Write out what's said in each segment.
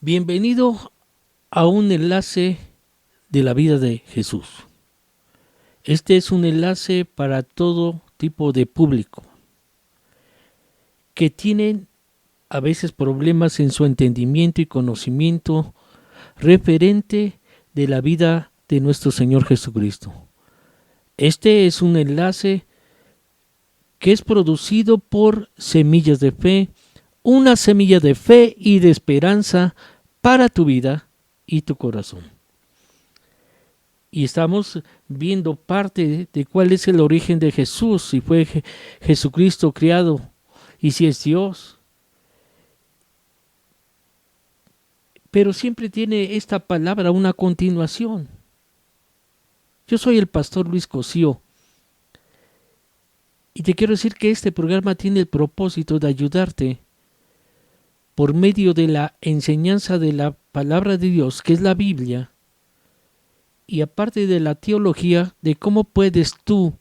Bienvenido a un enlace de la vida de Jesús. Este es un enlace para todo tipo de público que tienen a veces problemas en su entendimiento y conocimiento referente de la vida de nuestro Señor Jesucristo. Este es un enlace que es producido por Semillas de Fe, una semilla de fe y de esperanza para tu vida y tu corazón. Y estamos viendo parte de cuál es el origen de Jesús, si fue Jesucristo criado y si es Dios. Pero siempre tiene esta palabra una continuación. Yo soy el pastor Luis Cosío y te quiero decir que este programa tiene el propósito de ayudarte por medio de la enseñanza de la palabra de Dios, que es la Biblia, y aparte de la teología, de cómo puedes tú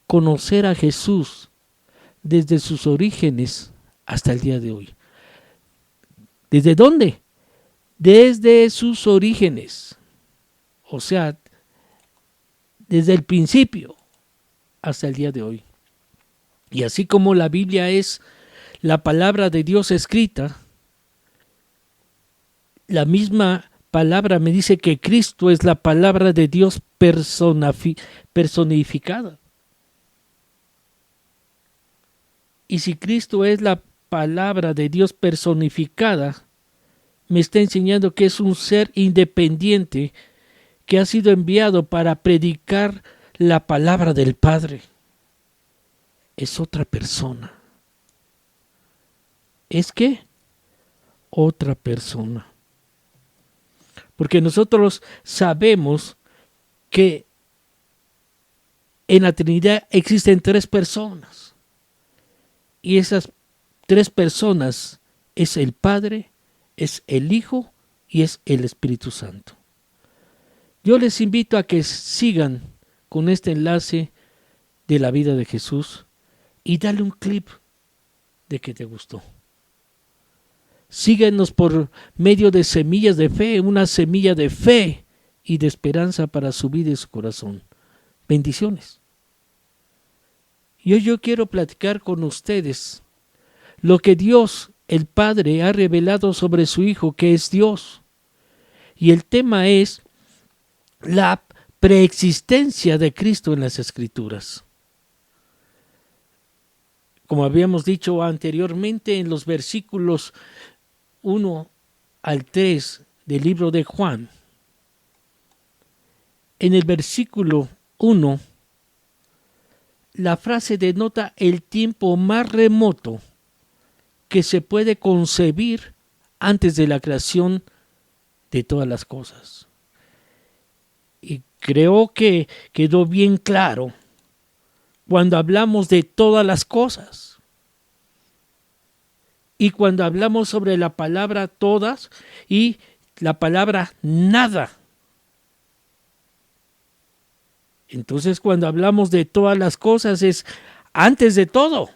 conocer a Jesús desde sus orígenes hasta el día de hoy. ¿Desde dónde? Desde sus orígenes. O sea, desde el principio hasta el día de hoy. Y así como la Biblia es la palabra de Dios escrita, la misma palabra me dice que Cristo es la palabra de Dios personificada. Y si Cristo es la palabra de Dios personificada, me está enseñando que es un ser independiente que ha sido enviado para predicar la palabra del Padre. Es otra persona. ¿Es qué? Otra persona. Porque nosotros sabemos que en la Trinidad existen tres personas. Y esas tres personas es el Padre, es el Hijo y es el Espíritu Santo. Yo les invito a que sigan con este enlace de la vida de Jesús y dale un clip de que te gustó. Síguenos por medio de Semillas de Fe, una semilla de fe y de esperanza para su vida y su corazón. Bendiciones. Y hoy yo quiero platicar con ustedes lo que Dios, el Padre, ha revelado sobre su Hijo, que es Dios. Y el tema es la preexistencia de Cristo en las Escrituras. Como habíamos dicho anteriormente, en los versículos 1 al 3 del libro de Juan, en el versículo 1, la frase denota el tiempo más remoto que se puede concebir antes de la creación de todas las cosas. Y creo que quedó bien claro cuando hablamos de todas las cosas. Y cuando hablamos sobre la palabra todas y la palabra nada. Entonces cuando hablamos de todas las cosas es antes de todo.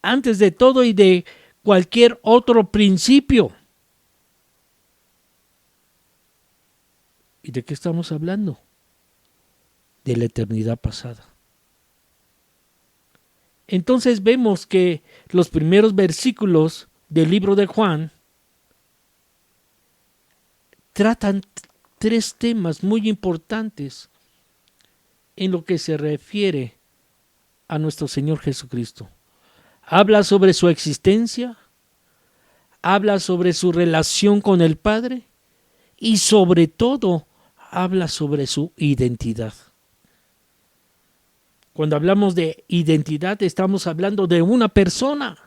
Antes de todo y de cualquier otro principio. ¿Y de qué estamos hablando? De la eternidad pasada. Entonces vemos que los primeros versículos del libro de Juan tratan tres temas muy importantes en lo que se refiere a nuestro Señor Jesucristo. Habla sobre su existencia, habla sobre su relación con el Padre y sobre todo habla sobre su identidad. Cuando hablamos de identidad estamos hablando de una persona.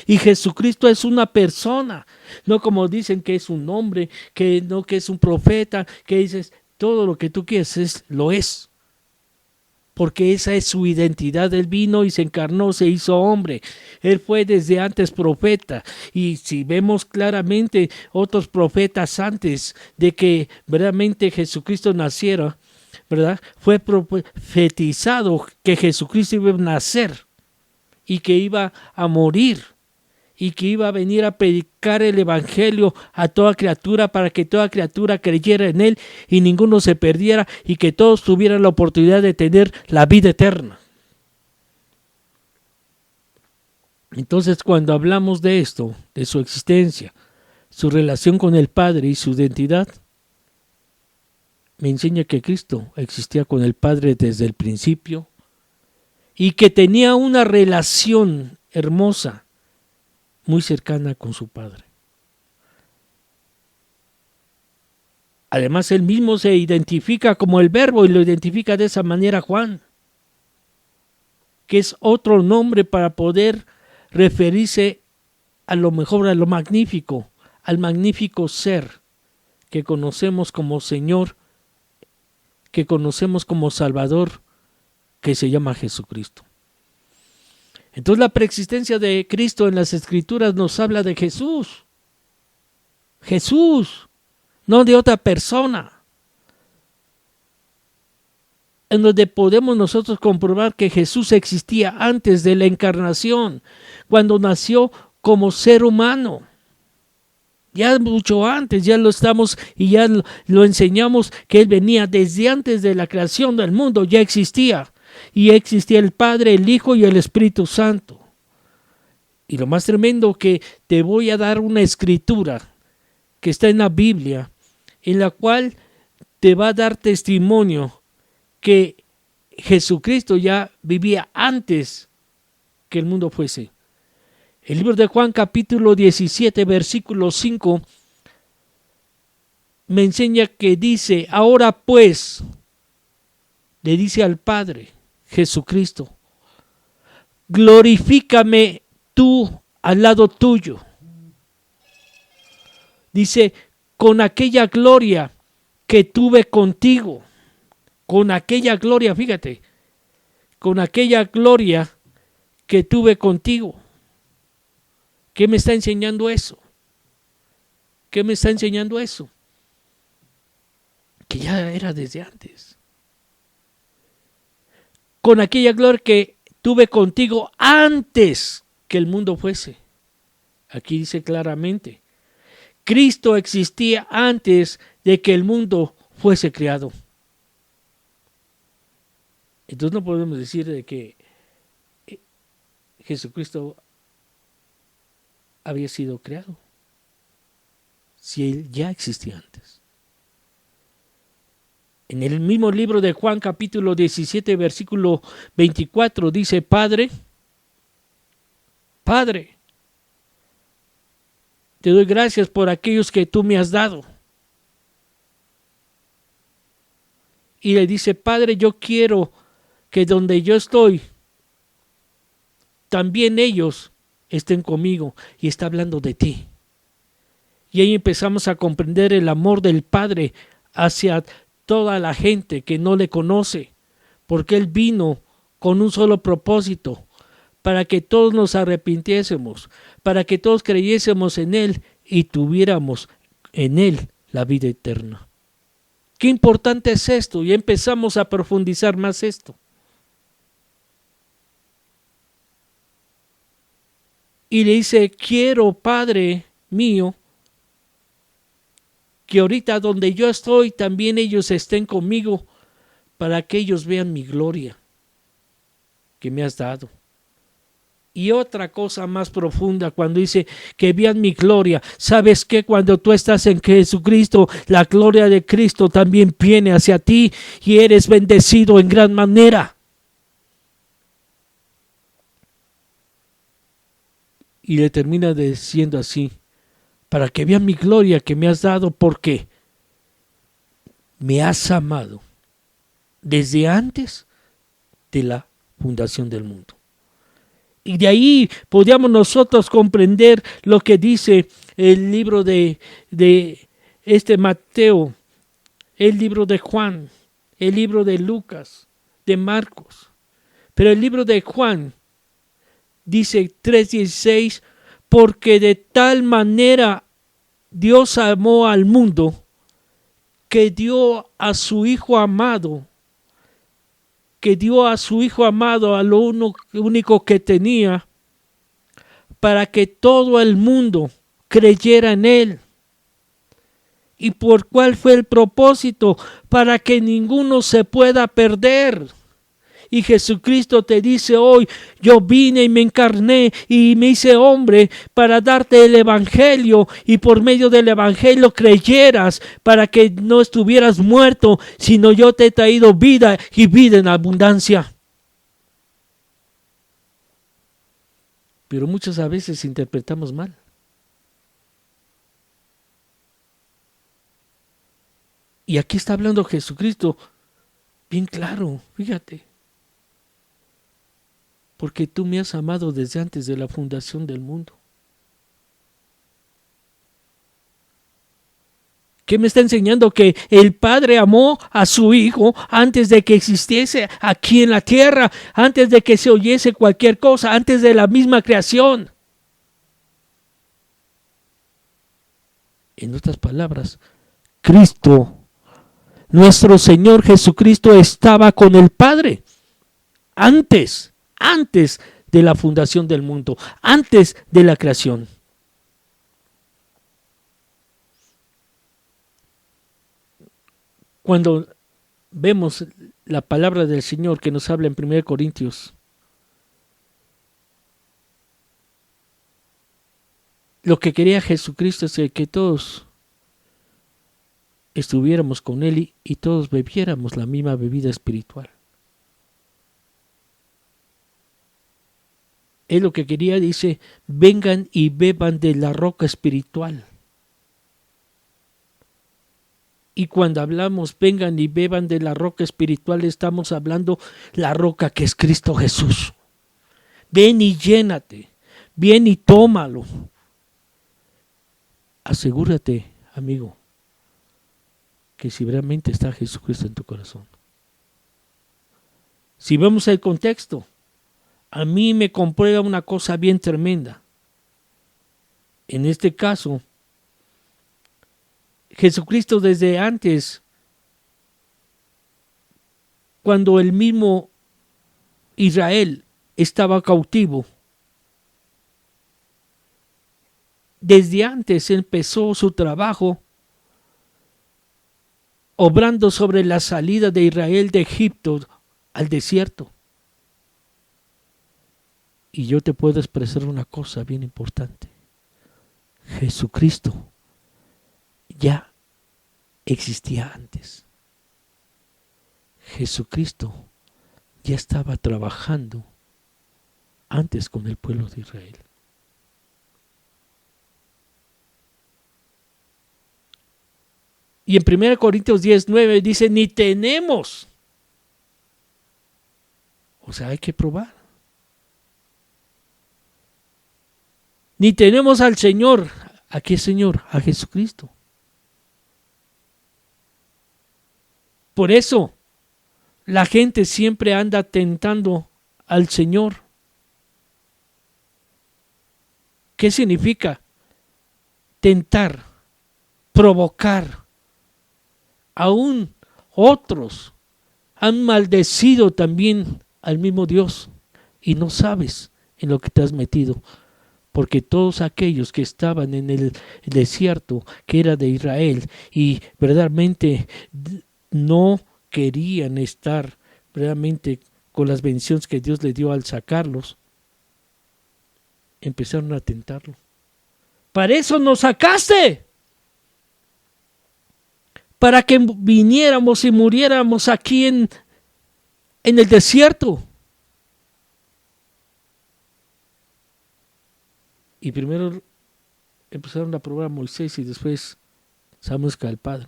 Y Jesucristo es una persona. No como dicen que es un hombre, que no que es un profeta, que dices todo lo que tú quieres lo es. Porque esa es su identidad. Él vino y se encarnó, se hizo hombre. Él fue desde antes profeta. Y si vemos claramente otros profetas antes de que verdaderamente Jesucristo naciera, ¿verdad? Fue profetizado que Jesucristo iba a nacer y que iba a morir y que iba a venir a predicar el evangelio a toda criatura para que toda criatura creyera en él y ninguno se perdiera y que todos tuvieran la oportunidad de tener la vida eterna. Entonces, cuando hablamos de esto, de su existencia, su relación con el Padre y su identidad, me enseña que Cristo existía con el Padre desde el principio y que tenía una relación hermosa, muy cercana con su Padre. Además, él mismo se identifica como el Verbo y lo identifica de esa manera Juan, que es otro nombre para poder referirse a lo mejor, a lo magnífico, al magnífico ser que conocemos como Señor, que conocemos como Salvador, que se llama Jesucristo. Entonces la preexistencia de Cristo en las Escrituras nos habla de Jesús. Jesús, no de otra persona. En donde podemos nosotros comprobar que Jesús existía antes de la encarnación, cuando nació como ser humano. Ya mucho antes, ya lo estamos y ya lo enseñamos que Él venía desde antes de la creación del mundo, ya existía. Y existía el Padre, el Hijo y el Espíritu Santo. Y lo más tremendo que te voy a dar una escritura que está en la Biblia, en la cual te va a dar testimonio que Jesucristo ya vivía antes que el mundo fuese. El libro de Juan capítulo 17 versículo 5 me enseña que dice, ahora pues, le dice al Padre, Jesucristo, glorifícame tú al lado tuyo. Dice, con aquella gloria que tuve contigo, con aquella gloria, fíjate, con aquella gloria que tuve contigo. ¿Qué me está enseñando eso? ¿Qué me está enseñando eso? Que ya era desde antes. Con aquella gloria que tuve contigo antes que el mundo fuese. Aquí dice claramente, Cristo existía antes de que el mundo fuese creado. Entonces no podemos decir de que Jesucristo había sido creado, si Él ya existía antes. En el mismo libro de Juan capítulo 17 versículo 24 dice, Padre, te doy gracias por aquellos que tú me has dado. Y le dice, Padre, yo quiero que donde yo estoy, también ellos estén conmigo. Y está hablando de ti. Y ahí empezamos a comprender el amor del Padre hacia toda la gente que no le conoce, porque Él vino con un solo propósito, para que todos nos arrepintiésemos, para que todos creyésemos en Él y tuviéramos en Él la vida eterna. Qué importante es esto, y empezamos a profundizar más esto. Y le dice, quiero, Padre mío, que ahorita donde yo estoy, también ellos estén conmigo, para que ellos vean mi gloria que me has dado. Y otra cosa más profunda, cuando dice que vean mi gloria, ¿sabes qué? Cuando tú estás en Jesucristo, la gloria de Cristo también viene hacia ti y eres bendecido en gran manera. Y le termina diciendo así, para que vean mi gloria que me has dado, porque me has amado desde antes de la fundación del mundo. Y de ahí podíamos nosotros comprender lo que dice el libro de Mateo, el libro de Juan, el libro de Lucas, de Marcos. Pero el libro de Juan dice 3:16, porque de tal manera Dios amó al mundo que dio a su Hijo amado, a lo único que tenía, para que todo el mundo creyera en Él. ¿Y por cuál fue el propósito? Para que ninguno se pueda perder. Y Jesucristo te dice hoy, yo vine y me encarné y me hice hombre para darte el evangelio, y por medio del evangelio creyeras, para que no estuvieras muerto, sino yo te he traído vida y vida en abundancia. Pero muchas veces interpretamos mal. Y aquí está hablando Jesucristo bien claro, fíjate. Porque tú me has amado desde antes de la fundación del mundo. ¿Qué me está enseñando? Que el Padre amó a su Hijo antes de que existiese aquí en la tierra, antes de que se oyese cualquier cosa, antes de la misma creación. En otras palabras, Cristo, nuestro Señor Jesucristo, estaba con el Padre antes de la fundación del mundo, antes de la creación. Cuando vemos la palabra del Señor que nos habla en 1 Corintios, lo que quería Jesucristo es que todos estuviéramos con Él y todos bebiéramos la misma bebida espiritual. Él lo que quería, dice, vengan y beban de la roca espiritual. Y cuando hablamos vengan y beban de la roca espiritual, estamos hablando la roca que es Cristo Jesús. Ven y llénate, ven y tómalo. Asegúrate, amigo, que si realmente está Jesucristo en tu corazón. Si vemos el contexto, a mí me comprueba una cosa bien tremenda. En este caso, Jesucristo desde antes, cuando el mismo Israel estaba cautivo, desde antes empezó su trabajo obrando sobre la salida de Israel de Egipto al desierto. Y yo te puedo expresar una cosa bien importante. Jesucristo ya existía antes. Jesucristo ya estaba trabajando antes con el pueblo de Israel. Y en 1 Corintios 10:9 dice, ni tenemos. O sea, hay que probar. Ni tenemos al Señor. ¿A qué Señor? A Jesucristo. Por eso, la gente siempre anda tentando al Señor. ¿Qué significa? Tentar, provocar. Aún otros han maldecido también al mismo Dios y no sabes en lo que te has metido, porque todos aquellos que estaban en el desierto, que era de Israel, y verdaderamente no querían estar realmente con las bendiciones que Dios le dio al sacarlos, empezaron a tentarlo. Para eso nos sacaste, para que viniéramos y muriéramos aquí en el desierto. Y primero empezaron a probar a Moisés y después sabemos que al Padre.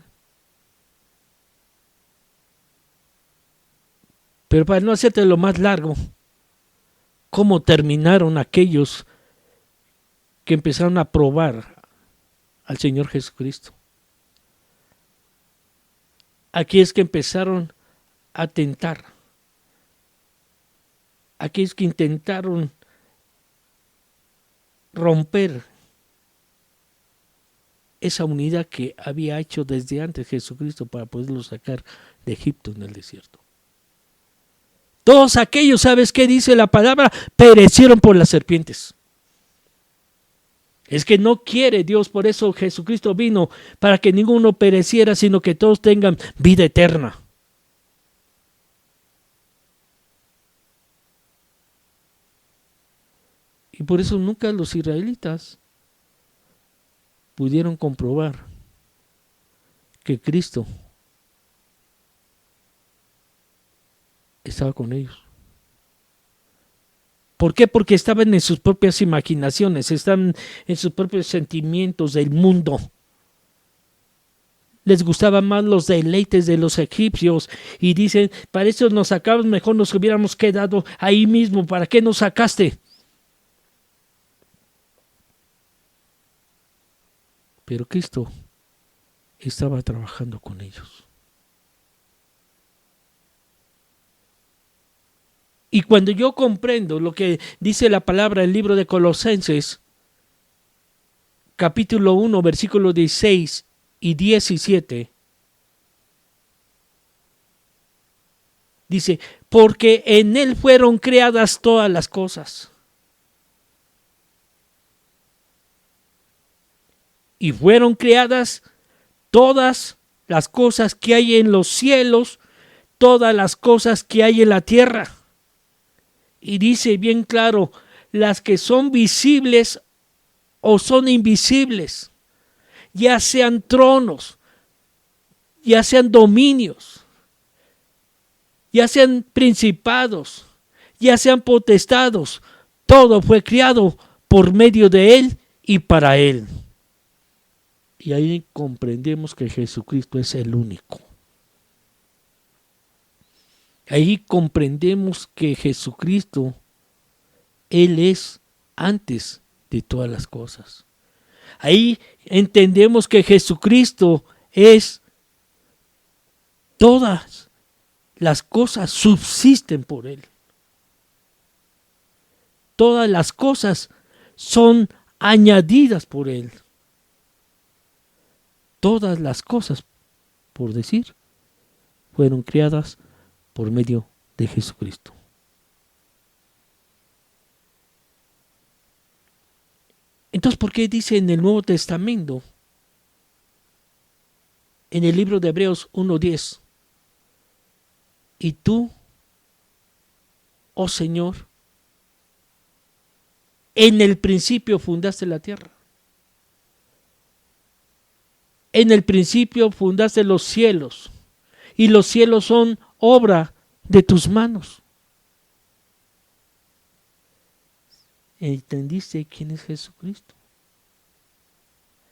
Pero para no hacerte lo más largo, ¿cómo terminaron aquellos que empezaron a probar al Señor Jesucristo? Aquí es que empezaron a tentar. Aquí es que intentaron romper esa unidad que había hecho desde antes Jesucristo para poderlo sacar de Egipto en el desierto. Todos aquellos, ¿sabes qué dice la palabra? Perecieron por las serpientes. Es que no quiere Dios, por eso Jesucristo vino, para que ninguno pereciera, sino que todos tengan vida eterna. Y por eso nunca los israelitas pudieron comprobar que Cristo estaba con ellos. ¿Por qué? Porque estaban en sus propias imaginaciones, estaban en sus propios sentimientos del mundo. Les gustaban más los deleites de los egipcios y dicen, para eso nos sacamos, mejor nos hubiéramos quedado ahí mismo, ¿para qué nos sacaste? Pero Cristo estaba trabajando con ellos. Y cuando yo comprendo lo que dice la palabra en el libro de Colosenses, capítulo 1, versículos 16 y 17, dice, porque en Él fueron creadas todas las cosas. Y fueron creadas todas las cosas que hay en los cielos, todas las cosas que hay en la tierra. Y dice bien claro, las que son visibles o son invisibles, ya sean tronos, ya sean dominios, ya sean principados, ya sean potestados, todo fue creado por medio de Él y para Él. Y ahí comprendemos que Jesucristo es el único. Ahí comprendemos que Jesucristo, Él es antes de todas las cosas. Ahí entendemos que Jesucristo es todas las cosas subsisten por Él. Todas las cosas son añadidas por Él. Todas las cosas, por decir, fueron creadas por medio de Jesucristo. Entonces, ¿por qué dice en el Nuevo Testamento, en el libro de Hebreos 1:10, y tú, oh Señor, en el principio fundaste la tierra? En el principio fundaste los cielos, y los cielos son obra de tus manos. ¿Entendiste quién es Jesucristo?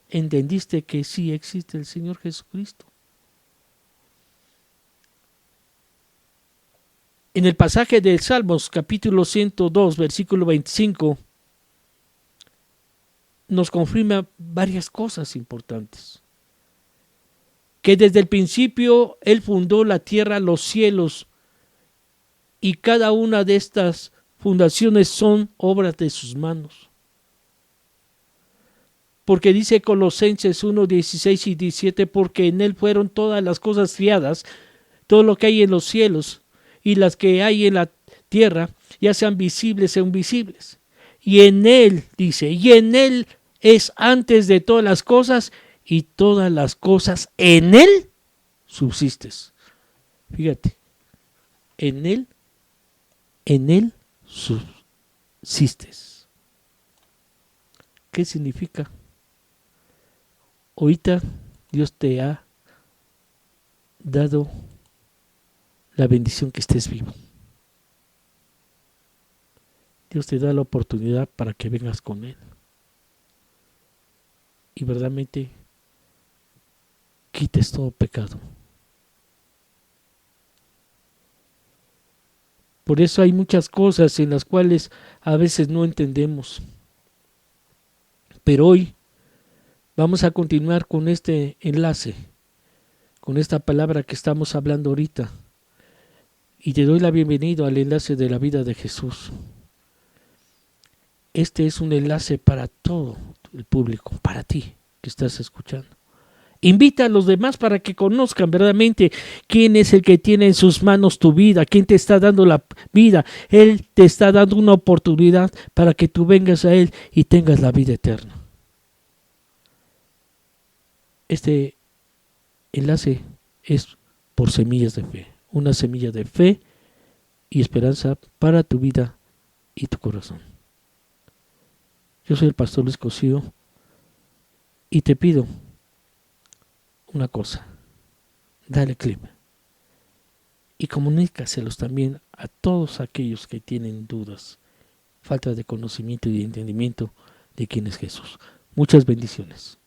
¿Entendiste que sí existe el Señor Jesucristo? En el pasaje de Salmos, capítulo 102, versículo 25, nos confirma varias cosas importantes. Que desde el principio Él fundó la tierra, los cielos, y cada una de estas fundaciones son obras de sus manos. Porque dice Colosenses 1, 16 y 17, porque en Él fueron todas las cosas criadas, todo lo que hay en los cielos y las que hay en la tierra, ya sean visibles o invisibles. Y en Él, dice, y en Él es antes de todas las cosas, y todas las cosas en Él subsistes. Fíjate, en Él subsistes. ¿Qué significa? Ahorita Dios te ha dado la bendición que estés vivo. Dios te da la oportunidad para que vengas con Él. Y verdaderamente quites todo pecado. Por eso hay muchas cosas en las cuales a veces no entendemos. Pero hoy vamos a continuar con este enlace, con esta palabra que estamos hablando ahorita. Y te doy la bienvenida al enlace de la vida de Jesús. Este es un enlace para todo el público, para ti que estás escuchando. Invita a los demás para que conozcan verdaderamente quién es el que tiene en sus manos tu vida, quién te está dando la vida. Él te está dando una oportunidad para que tú vengas a Él y tengas la vida eterna. Este enlace es por Semillas de Fe, una semilla de fe y esperanza para tu vida y tu corazón. Yo soy el pastor Luis Cosío y te pido una cosa, dale clip y comunícaselos también a todos aquellos que tienen dudas, falta de conocimiento y de entendimiento de quién es Jesús. Muchas bendiciones.